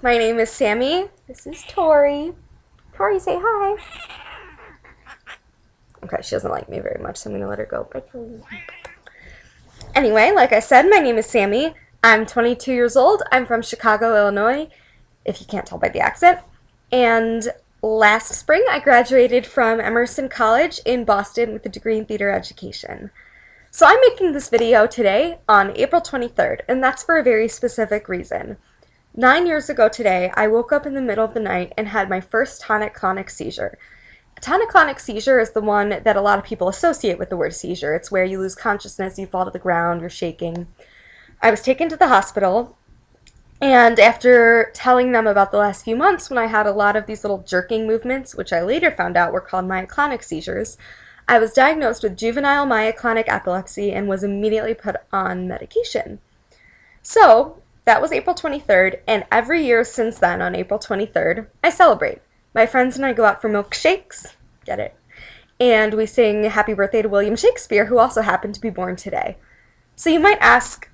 My name is Sammy. This is Tori. Tori, say hi. Okay, she doesn't like me very much, so I'm gonna let her go. Anyway, like I said, my name is Sammy. I'm 22 years old. I'm from Chicago, Illinois, if you can't tell by the accent. And last spring, I graduated from Emerson College in Boston with a degree in theater education. So I'm making this video today on April 23rd, and that's for a very specific reason. 9 years ago today, I woke up in the middle of the night and had my first tonic-clonic seizure. A tonic-clonic seizure is the one that a lot of people associate with the word seizure. It's where you lose consciousness, you fall to the ground, you're shaking. I was taken to the hospital, and after telling them about the last few months when I had a lot of these little jerking movements, which I later found out were called myoclonic seizures, I was diagnosed with juvenile myoclonic epilepsy and was immediately put on medication. So, that was April 23rd, and every year since then, on April 23rd, I celebrate. My friends and I go out for milkshakes, get it, and we sing Happy Birthday to William Shakespeare, who also happened to be born today. So you might ask,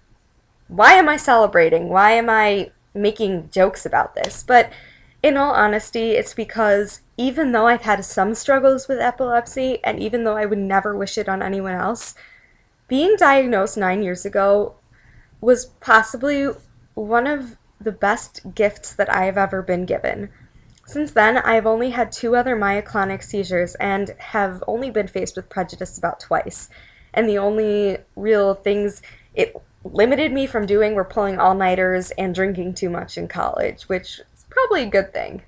why am I celebrating? Why am I making jokes about this? But in all honesty, it's because even though I've had some struggles with epilepsy, and even though I would never wish it on anyone else, being diagnosed 9 years ago was possibly one of the best gifts that I have ever been given. Since then, I have only had 2 other myoclonic seizures and have only been faced with prejudice about twice. And the only real things it limited me from doing were pulling all-nighters and drinking too much in college, which is probably a good thing.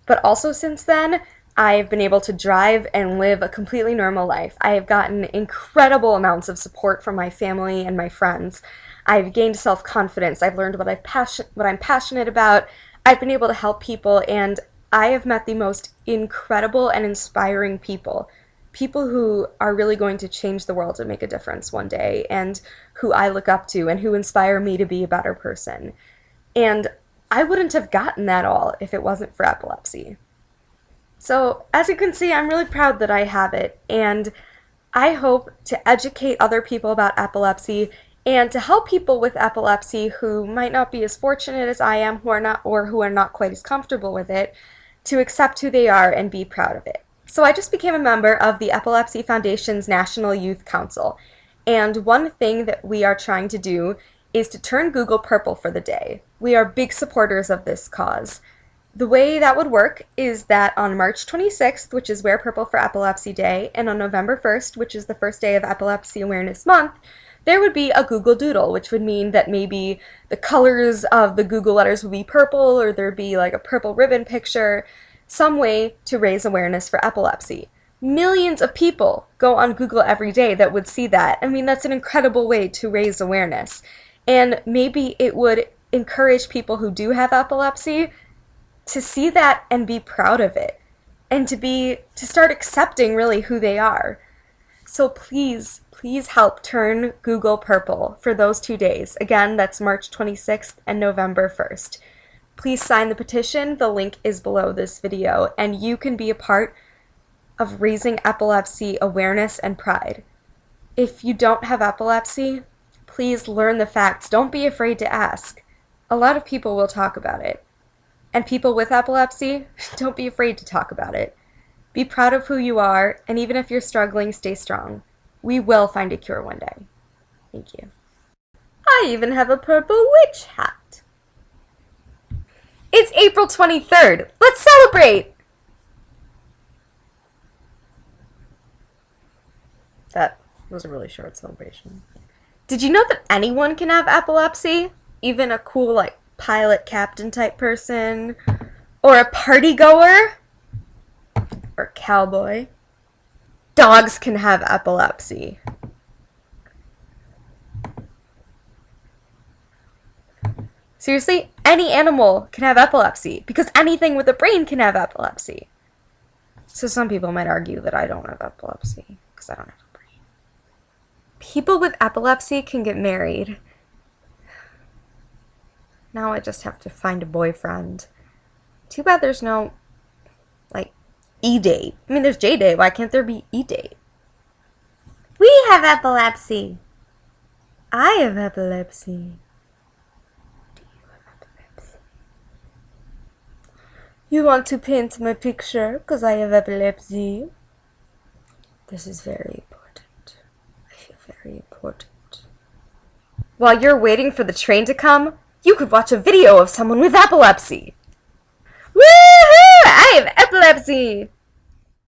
But also since then, I've been able to drive and live a completely normal life. I have gotten incredible amounts of support from my family and my friends. I've gained self-confidence. I've learned what I'm passionate about. I've been able to help people, and I have met the most incredible and inspiring people. People who are really going to change the world and make a difference one day, and who I look up to and who inspire me to be a better person. And I wouldn't have gotten that all if it wasn't for epilepsy. So, as you can see, I'm really proud that I have it, and I hope to educate other people about epilepsy and to help people with epilepsy who might not be as fortunate as I am, who are not quite as comfortable with it, to accept who they are and be proud of it. So I just became a member of the Epilepsy Foundation's National Youth Council, and one thing that we are trying to do is to turn Google purple for the day. We are big supporters of this cause. The way that would work is that on March 26th, which is Wear Purple for Epilepsy Day, and on November 1st, which is the first day of Epilepsy Awareness Month, there would be a Google Doodle, which would mean that maybe the colors of the Google letters would be purple, or there'd be like a purple ribbon picture, some way to raise awareness for epilepsy. Millions of people go on Google every day that would see that. I mean, that's an incredible way to raise awareness. And maybe it would encourage people who do have epilepsy to see that and be proud of it, and to start accepting really who they are. So please help turn Google purple for those 2 days. Again, that's March 26th and November 1st. Please sign the petition. The link is below this video, and you can be a part of raising epilepsy awareness and pride. If you don't have epilepsy, please learn the facts. Don't be afraid to ask. A lot of people will talk about it. And people with epilepsy, don't be afraid to talk about it. Be proud of who you are, and even if you're struggling, stay strong. We will find a cure one day. Thank you. I even have a purple witch hat. It's April 23rd. Let's celebrate! That was a really short celebration. Did you know that anyone can have epilepsy? Even a cool, like, pilot captain type person? Or a party goer? Or cowboy? Dogs can have epilepsy. Seriously, any animal can have epilepsy, because anything with a brain can have epilepsy. So some people might argue that I don't have epilepsy, because I don't have a brain. People with epilepsy can get married. Now I just have to find a boyfriend. Too bad there's no, like, E-date. I mean, there's J-date. Why can't there be E-date? We have epilepsy. I have epilepsy. Do you have epilepsy? You want to paint my picture because I have epilepsy? This is very important. I feel very important. While you're waiting for the train to come, you could watch a video of someone with epilepsy. Woohoo! I have epilepsy!